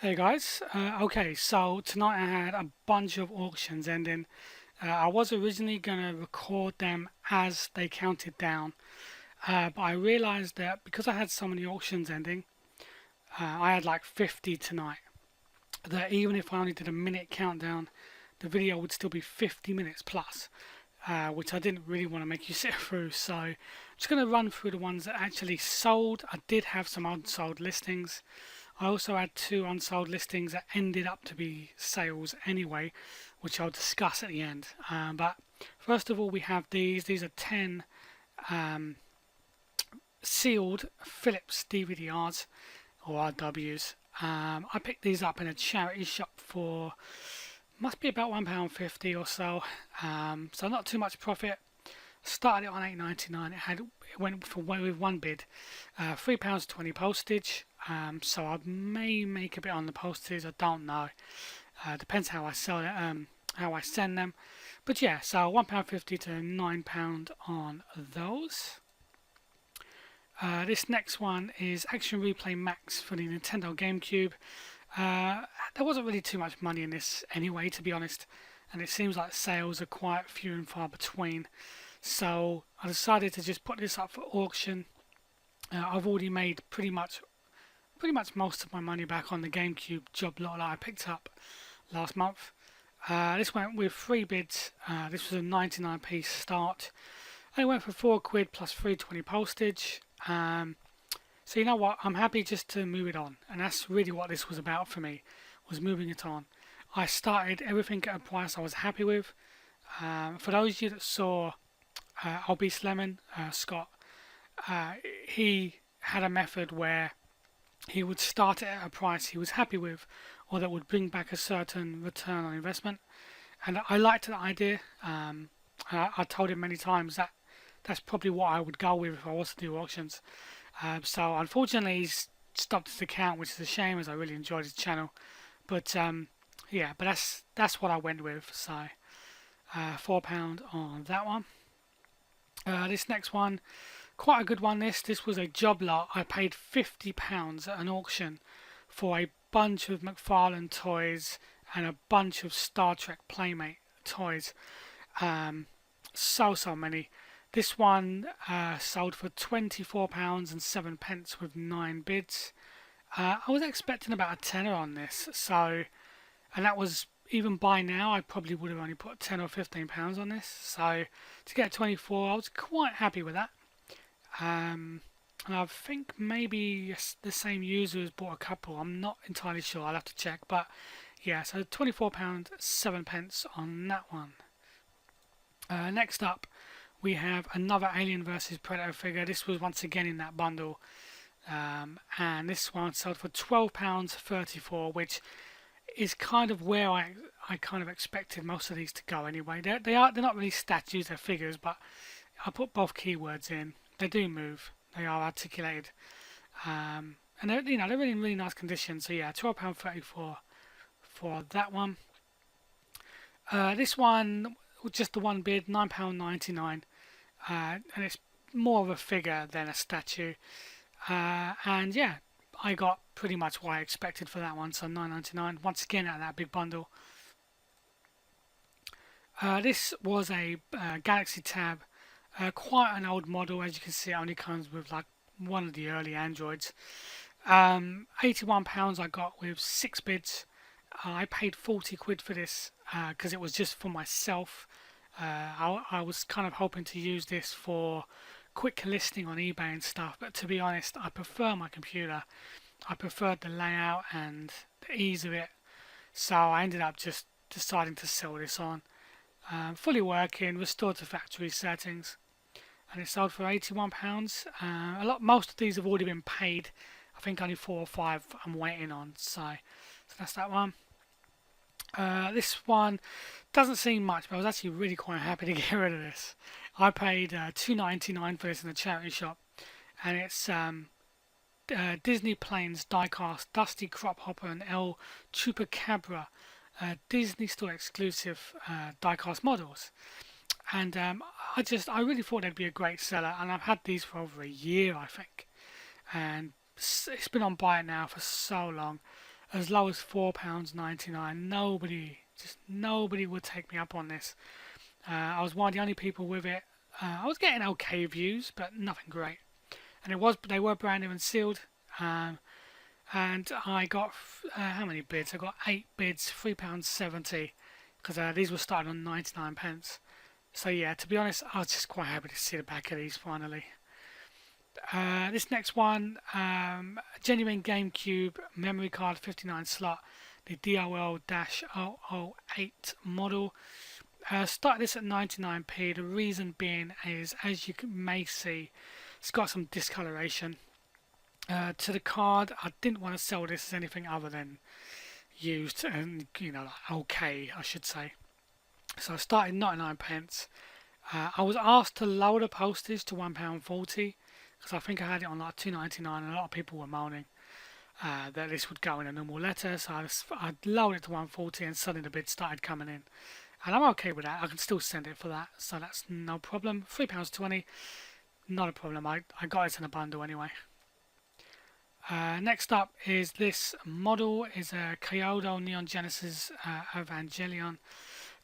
Hey guys, okay, so tonight I had a bunch of auctions ending. I was originally going to record them as they counted down, but I realized that because I had so many auctions ending, I had like 50 tonight, that even if I only did a minute countdown, the video would still be 50 minutes plus, which I didn't really want to make you sit through. So I'm just going to run through the ones that actually sold. I did have some unsold listings. I also had two unsold listings that ended up to be sales anyway, which I'll discuss at the end. But first of all, we have these. These are 10 um, sealed Philips DVD-Rs or RWs. I picked these up in a charity shop for must be about £1.50 or so. So not too much profit. Started it on 8.99. It went for with one bid, £3.20 postage. So I may make a bit on the postage. I don't know. Depends how I sell it, how I send them. But yeah, so £1.50 to £9 on those. This next one is Action Replay Max for the Nintendo GameCube. There wasn't really too much money in this anyway, to be honest, and it seems like sales are quite few and far between. So I decided to just put this up for auction. I've already made pretty much most of my money back on the GameCube job lot that I picked up last month. This went with three bids. This was a 99p start. And it went for £4 plus 3.20 postage. So you know what? I'm happy just to move it on, and that's really what this was about for me, was moving it on. I started everything at a price I was happy with. For those of you that saw Obese Lemon, Scott, he had a method where he would start it at a price he was happy with, or that would bring back a certain return on investment. And I liked that idea. I told him many times that that's probably what I would go with if I was to do auctions. So unfortunately, he's stopped his account, which is a shame, as I really enjoyed his channel. But yeah, but that's what I went with. So £4 on that one. This next one, quite a good one. This was a job lot. I paid £50 at an auction for a bunch of McFarlane toys and a bunch of Star Trek Playmate toys. So many. This one sold for £24 and 7 pence with 9 bids. I was expecting about a tenner on this, so, and that was, even by now I probably would have only put £10 or £15 on this. So to get 24, I was quite happy with that. And I think maybe the same user has bought a couple. I'm not entirely sure. I'll have to check. But yeah, so £24 7 pence on that one. Next up, we have another Alien vs Predator figure. This was once again in that bundle, and this one sold for £12.34, which is kind of where I kind of expected most of these to go anyway. They're not really statues, they're figures, but I put both keywords in. They do move. They are articulated, and they're they're in really nice condition. So yeah, £12.34 for that one. This one, just the one bid, £9.99, and it's more of a figure than a statue. And yeah, I got pretty much what I expected for that one, so £9.99. Once again, out of that big bundle. This was a Galaxy Tab, quite an old model. As you can see, it only comes with like one of the early Androids. £81 I got with 6 bids. I paid £40 for this because it was just for myself. I was kind of hoping to use this for quick listing on eBay and stuff, but to be honest, I prefer my computer. I preferred the layout and the ease of it, so I ended up just deciding to sell this on. Fully working, restored to factory settings, and it sold for £81. Most of these have already been paid. I think only 4 or 5 I'm waiting on, so that's that one. This one doesn't seem much, but I was actually really quite happy to get rid of this. I paid £2.99 for this in a charity shop, and it's Disney Planes diecast Dusty Crop Hopper and El Chupacabra, Disney Store exclusive diecast models. And I really thought they'd be a great seller, and I've had these for over a year, I think, and it's been on buy it now for so long. as low as £4.99. Nobody would take me up on this. I was one of the only people with it. I was getting okay views, but nothing great. And they were brand new and sealed. Um, and I got how many bids? I got 8 bids, £3.70, because these were starting on 99 pence. So yeah, to be honest, I was just quite happy to see the back of these finally. This next one, genuine GameCube memory card 59 slot, the DOL-008 model. Started this at 99p. The reason being is, as you may see, it's got some discoloration to the card. I didn't want to sell this as anything other than used and, like okay, I should say. So I started 99 pence. I was asked to lower the postage to £1.40, because I think I had it on like £2.99, and a lot of people were moaning that this would go in a normal letter. So I lowered it to £1.40, and suddenly the bids started coming in. And I'm okay with that. I can still send it for that, so that's no problem. £3.20, not a problem. I got it in a bundle anyway. Next up is this model, is a Kyoto Neon Genesis Evangelion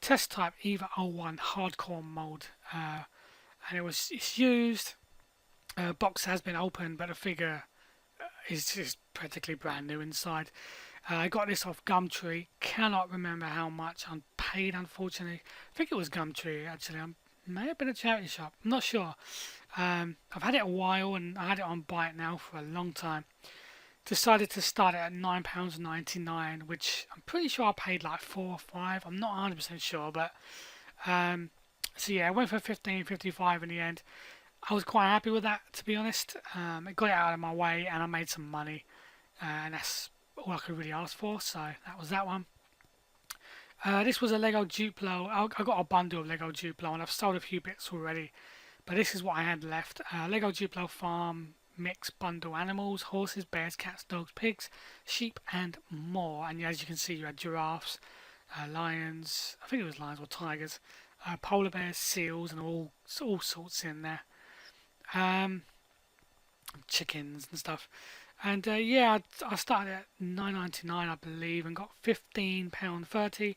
test type EVA 01 hardcore mode, and it's used. Box has been opened, but the figure is just practically brand new inside. I got this off Gumtree. Cannot remember how much I paid, unfortunately. I think it was Gumtree, actually. May have been a charity shop. I'm not sure. I've had it a while, and I had it on Buy It Now for a long time. Decided to start it at £9.99, which I'm pretty sure I paid like 4 or 5. I'm not 100% sure, but so yeah, I went for 15.55 in the end. I was quite happy with that, to be honest. It got it out of my way, and I made some money, and that's all I could really ask for. So that was that one. This was a Lego Duplo. I got a bundle of Lego Duplo, and I've sold a few bits already, but this is what I had left. Lego Duplo Farm Mix Bundle Animals: horses, bears, cats, dogs, pigs, sheep, and more. And as you can see, you had giraffes, lions. I think it was lions or tigers, polar bears, seals, and all sorts in there. Chickens and stuff. And yeah, I started at £9.99, I believe, and got £15.30.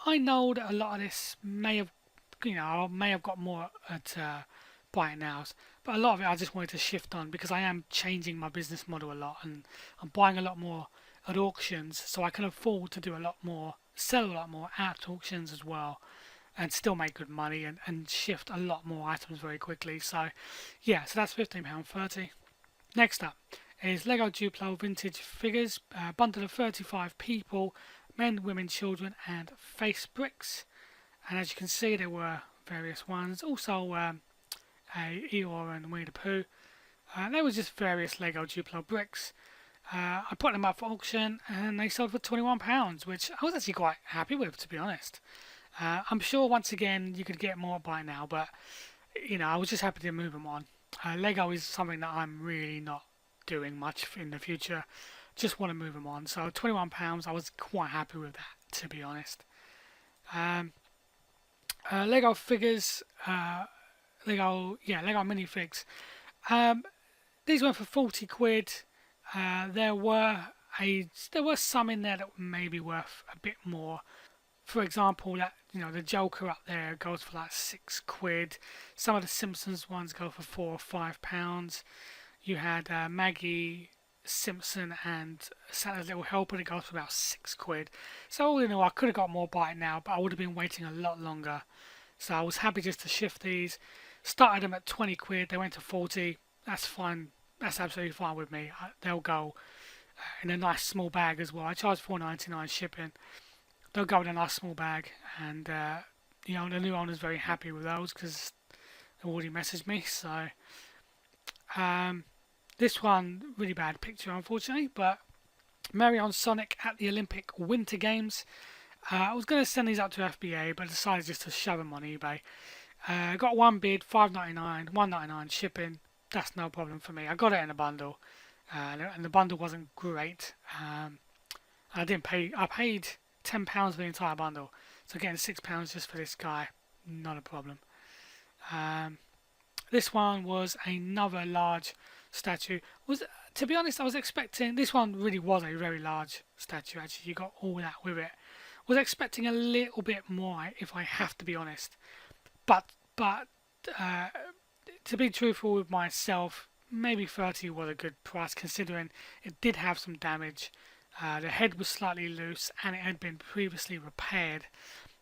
I know that a lot of this may have, I may have got more at Buy It Nows, but a lot of it I just wanted to shift on, because I am changing my business model a lot, and I'm buying a lot more at auctions, so I can afford to do a lot more, sell a lot more at auctions as well, and still make good money, and shift a lot more items very quickly. So yeah, so that's £15.30. Next up is Lego Duplo vintage figures, bundle of 35 people, men, women, children, and face bricks. And as you can see, there were various ones. Also a Eeyore and Winnie the Pooh. They were just various Lego Duplo bricks. I put them up for auction, and they sold for £21, which I was actually quite happy with, to be honest. I'm sure once again you could get more by now, but I was just happy to move them on. Lego is something that I'm really not doing much in the future. Just want to move them on. So £21, I was quite happy with that, to be honest. Lego figures, Lego minifigs. These went for 40 quid. There were some in there that were maybe worth a bit more. For example, that the Joker up there goes for like 6 quid. Some of the Simpsons ones go for £4 or £5. You had Maggie Simpson and Santa's Little Helper that goes for about 6 quid. So all in all, I could have got more Buy It Now, but I would have been waiting a lot longer. So I was happy just to shift these. Started them at 20 quid. They went to 40. That's fine. That's absolutely fine with me. They'll go in a nice small bag as well. I charge £4.99 shipping. They'll go in a nice small bag, and the new owner's very happy with those, because they already messaged me. So this one, really bad picture, unfortunately, but Mario and Sonic at the Olympic Winter Games. I was going to send these out to FBA, but I decided just to shove them on eBay. Got one bid, $5.99, $1.99 shipping. That's no problem for me. I got it in a bundle, and the bundle wasn't great. I didn't pay. I paid £10 for the entire bundle, so getting £6 just for this guy, not a problem. This one was another large statue. Was, to be honest, I was expecting this one. Really was a very large statue. Actually, you got all that with it. Was expecting a little bit more, if I have to be honest. But uh, to be truthful with myself, maybe 30 was a good price considering it did have some damage. The head was slightly loose and it had been previously repaired.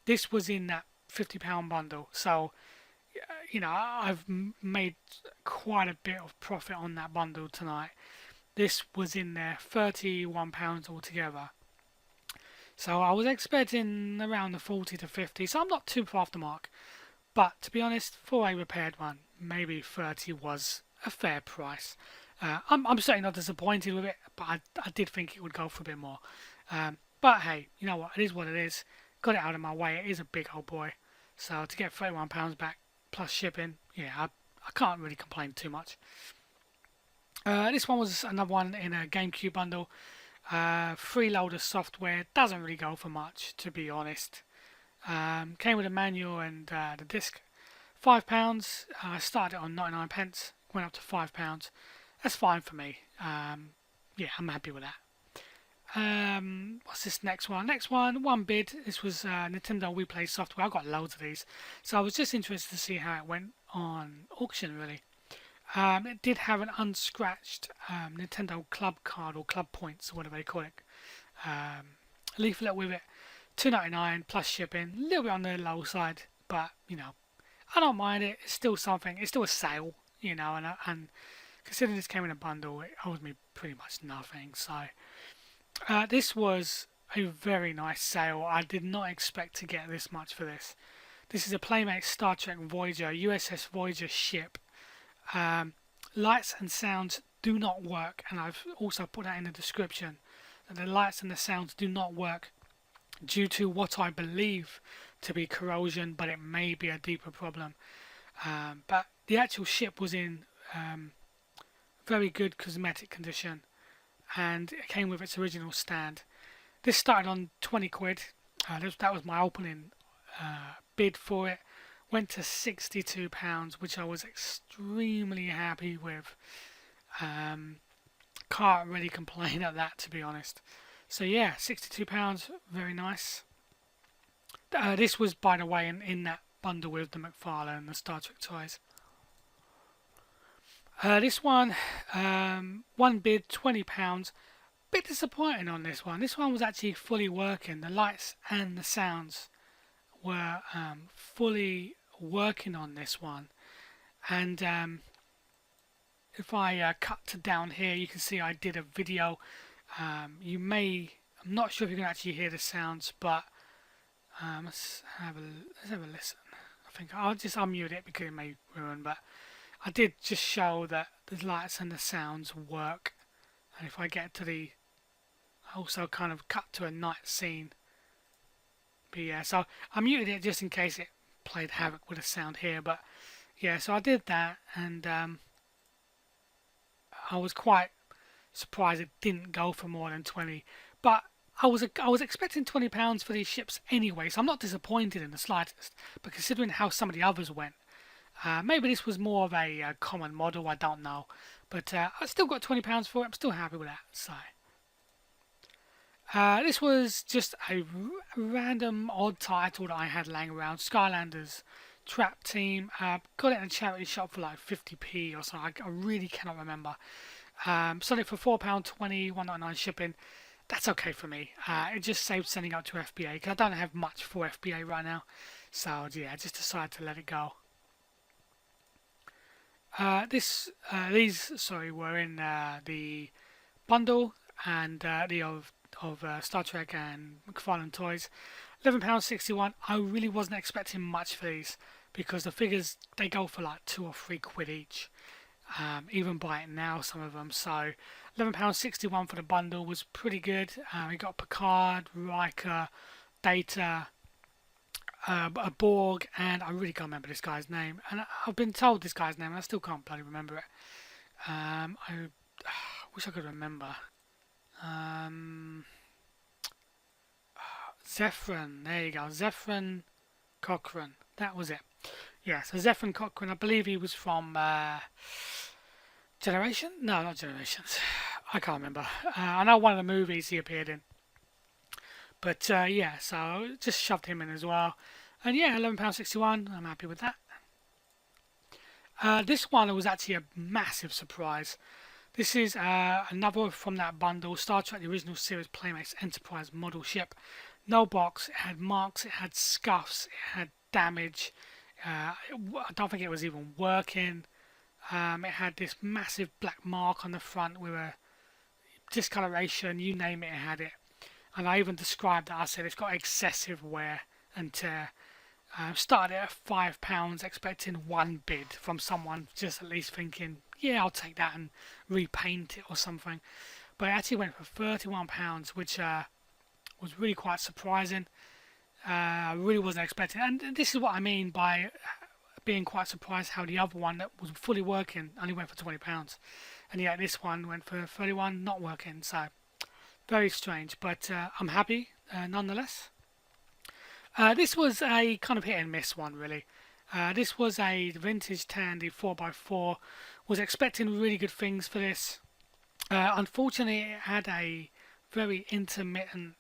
This was in that £50 bundle, so I've made quite a bit of profit on that bundle tonight. This was in there, £31 altogether. So I was expecting around the 40 to 50, so I'm not too far off the mark. But to be honest, for a repaired one, maybe 30 was a fair price. I'm certainly not disappointed with it, but I did think it would go for a bit more. But hey, you know what? It is what it is. Got it out of my way. It is a big old boy. So to get £31 back plus shipping, yeah, I can't really complain too much. This one was another one in a GameCube bundle. Freeloader software doesn't really go for much, to be honest. Came with a manual and the disc. £5. I started on 99 pence, went up to £5. That's fine for me. Yeah, I'm happy with that. What's this next one? Next one bid. This was Nintendo Wii Play software. I've got loads of these, so I was just interested to see how it went on auction. Really, it did have an unscratched Nintendo Club card or Club Points or whatever they call it. Leaflet with it. £2.99 plus shipping. A little bit on the low side, but I don't mind it. It's still something. It's still a sale, and considering this came in a bundle, it owes me pretty much nothing. So this was a very nice sale. I did not expect to get this much for this. This is a Playmate Star Trek Voyager, USS Voyager ship. Lights and sounds do not work, and I've also put that in the description. That the lights and the sounds do not work due to what I believe to be corrosion, but it may be a deeper problem. But the actual ship was in very good cosmetic condition, and it came with its original stand. This started on 20 quid. That was my opening bid for it. Went to £62, which I was extremely happy with. Can't really complain at that, to be honest. So yeah, £62, very nice. This was, by the way, in that bundle with the McFarlane and the Star Trek toys. This one bid £20. Bit disappointing on this one. This one was actually fully working. The lights and the sounds were fully working on this one. And if I cut to down here, you can see I did a video. I'm not sure if you can actually hear the sounds, but let's have a listen. I think I'll just unmute it because it may ruin, but I did just show that the lights and the sounds work. And if I get to I also kind of cut to a night scene. But yeah, so I muted it just in case it played havoc with the sound here. But yeah, so I did that, and I was quite surprised it didn't go for more than 20. But I was expecting £20 for these ships anyway, so I'm not disappointed in the slightest. But considering how some of the others went, maybe this was more of a common model, I don't know. But I still got £20 for it. I'm still happy with that. So this was just a random odd title that I had laying around. Skylanders Trap Team. Got it in a charity shop for like 50p or something. I really cannot remember. Sold it for £4.20, £1.99 shipping. That's okay for me. It just saved sending out to FBA because I don't have much for FBA right now. So yeah, I just decided to let it go. These were in the bundle and the of Star Trek and McFarlane toys. £11.61. I really wasn't expecting much for these because the figures, they go for like £2 or £3 each. Even buy it now, some of them. So £11.61 for the bundle was pretty good. We got Picard, Riker, Data, a Borg, and I really can't remember this guy's name. And I've been told this guy's name, and I still can't bloody remember it. I wish I could remember. Zephyrin, there you go. Zephyrin Cochrane. That was it. Yeah, so Zephyrin Cochrane, I believe he was from Generation? No, not Generations. I can't remember. I know one of the movies he appeared in. But yeah, so just shoved him in as well. And yeah, £11.61. I'm happy with that. This one was actually a massive surprise. This is another from that bundle, Star Trek The Original Series Playmates Enterprise model ship. No box, it had marks, it had scuffs, it had damage. I don't think it was even working. It had this massive black mark on the front with a discoloration, you name it, it had it. And I even described that. I said it's got excessive wear and tear. Started at £5, expecting one bid from someone, just at least thinking, yeah, I'll take that and repaint it or something. But it actually went for £31, which was really quite surprising. I really wasn't expecting, and this is what I mean by being quite surprised how the other one that was fully working only went for £20, and yet this one went for 31, not working. So very strange, but I'm happy nonetheless. This was a kind of hit and miss one, really. This was a vintage Tandy 4x4. Was expecting really good things for this. Unfortunately, it had a very intermittent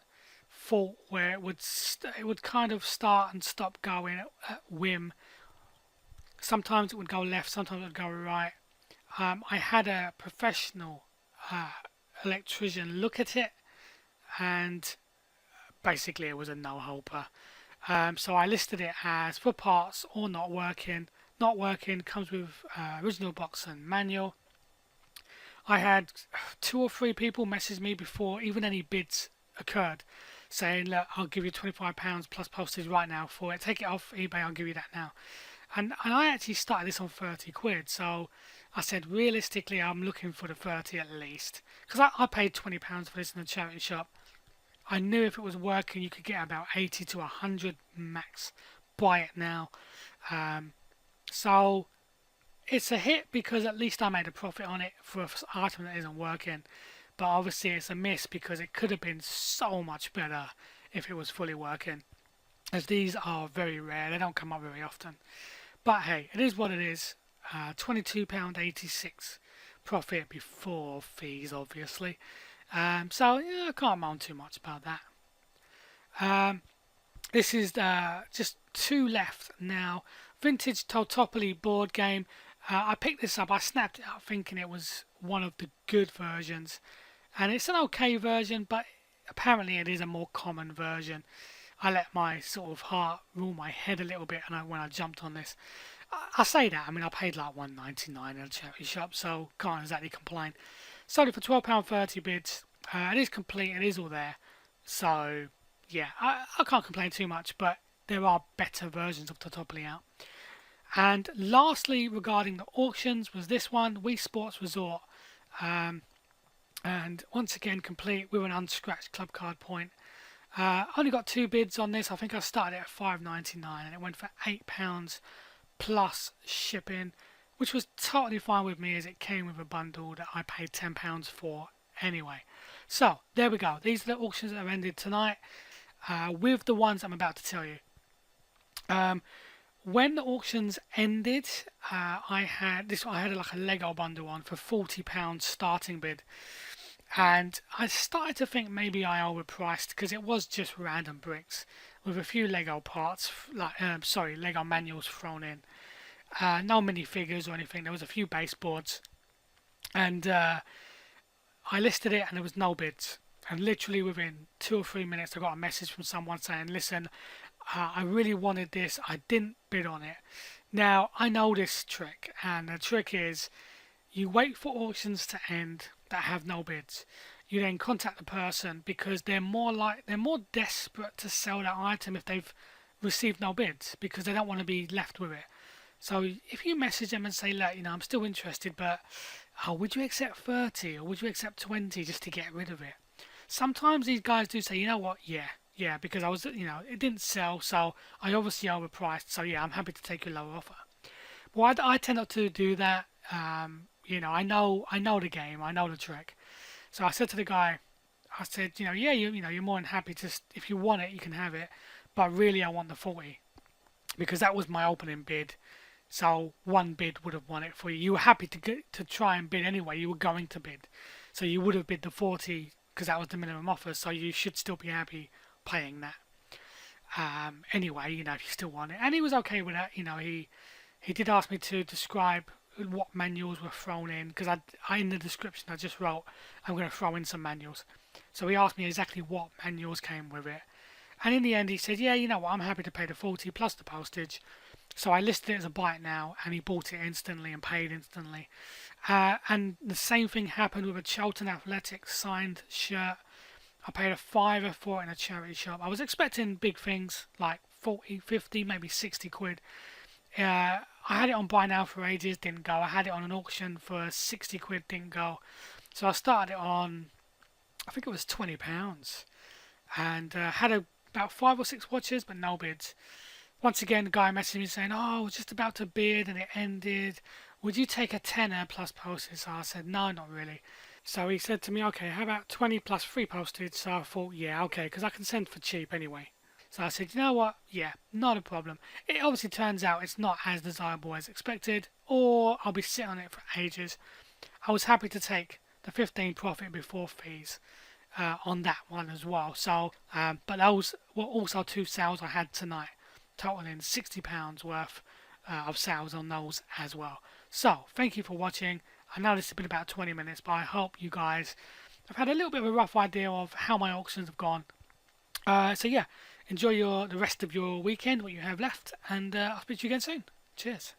fault where it would kind of start and stop going at whim. Sometimes it would go left, sometimes it would go right. I had a professional electrician look at it, and basically it was a no-helper. So I listed it as for parts or not working. Not working, comes with original box and manual. I had 2 or 3 people message me before even any bids occurred, saying, look, I'll give you £25 plus postage right now for it. Take it off eBay, I'll give you that now. And I actually started this on 30 quid, so I said realistically I'm looking for the 30 at least. Because I paid £20 for this in a charity shop. I knew if it was working, you could get about 80 to 100 max. Buy it now. So it's a hit because at least I made a profit on it for an item that isn't working. But obviously it's a miss because it could have been so much better if it was fully working. As these are very rare, they don't come up very often. But hey, it is what it is. £22.86 profit before fees, obviously. So yeah, I can't moan too much about that. This is just 2 left now. Vintage Totopoli board game. I picked this up. I snapped it up thinking it was one of the good versions, and it's an okay version, but apparently it is a more common version. I let my sort of heart rule my head a little bit, and when I jumped on this, I say that. I mean, I paid like £1.99 in a charity shop, so can't exactly complain. Sold it for £12.30 bids. It is complete. It is all there. So yeah, I can't complain too much, but there are better versions of Totopoli out. And lastly, regarding the auctions, was this one, Wii Sports Resort. And once again, complete with an unscratched club card point. Only got 2 bids on this. I think I started it at £5.99 and it went for £8 plus shipping, which was totally fine with me as it came with a bundle that I paid £10 for anyway. So there we go. These are the auctions that have ended tonight with the ones I'm about to tell you. When the auctions ended, I had like a Lego bundle on for £40 starting bid, and I started to think maybe I overpriced because it was just random bricks with a few Lego parts, Lego manuals thrown in. No minifigures or anything. There was a few baseboards, and I listed it, and there was no bids. And literally within 2 or 3 minutes, I got a message from someone saying, "Listen, I really wanted this. I didn't bid on it." Now I know this trick, and the trick is you wait for auctions to end that have no bids. You then contact the person because they're more desperate to sell that item if they've received no bids because they don't want to be left with it. So if you message them and say, look, I'm still interested, but would you accept 30 or would you accept 20 just to get rid of it? Sometimes these guys do say, you know what, yeah, because I was, it didn't sell, so I obviously overpriced, so yeah, I'm happy to take your lower offer. But I tend not to do that. I know the game, I know the trick. So I said to the guy, I said, you're more than happy to, if you want it, you can have it, but really I want the 40 because that was my opening bid. So one bid would have won it for you. You were happy to try and bid anyway. You were going to bid, so you would have bid the 40 because that was the minimum offer. So you should still be happy paying that. Anyway, if you still want it, and he was okay with that. He did ask me to describe what manuals were thrown in because I in the description I just wrote I'm going to throw in some manuals. So he asked me exactly what manuals came with it, and in the end he said, yeah, you know what, I'm happy to pay the 40 plus the postage. So I listed it as a buy it now, and he bought it instantly and paid instantly. And the same thing happened with a Charlton Athletics signed shirt. I paid a fiver for it in a charity shop. I was expecting big things like 40, 50, maybe 60 quid. I had it on buy now for ages, didn't go. I had it on an auction for 60 quid, didn't go. So I started it on, I think it was £20, and had about 5 or 6 watches, but no bids. Once again, the guy messaged me saying, "Oh, I was just about to bid and it ended. Would you take a tenner plus postage?" So I said, "No, not really." So he said to me, "Okay, how about 20 plus free postage?" So I thought, "Yeah, okay, because I can send for cheap anyway." So I said, "You know what? Yeah, not a problem." It obviously turns out it's not as desirable as expected, or I'll be sitting on it for ages. I was happy to take the 15 profit before fees on that one as well. So, but those were also 2 sales I had tonight, totaling £60 worth of sales on those as well. So, thank you for watching. I know this has been about 20 minutes, but I hope you guys have had a little bit of a rough idea of how my auctions have gone. So yeah, enjoy the rest of your weekend, what you have left, and I'll speak to you again soon. Cheers.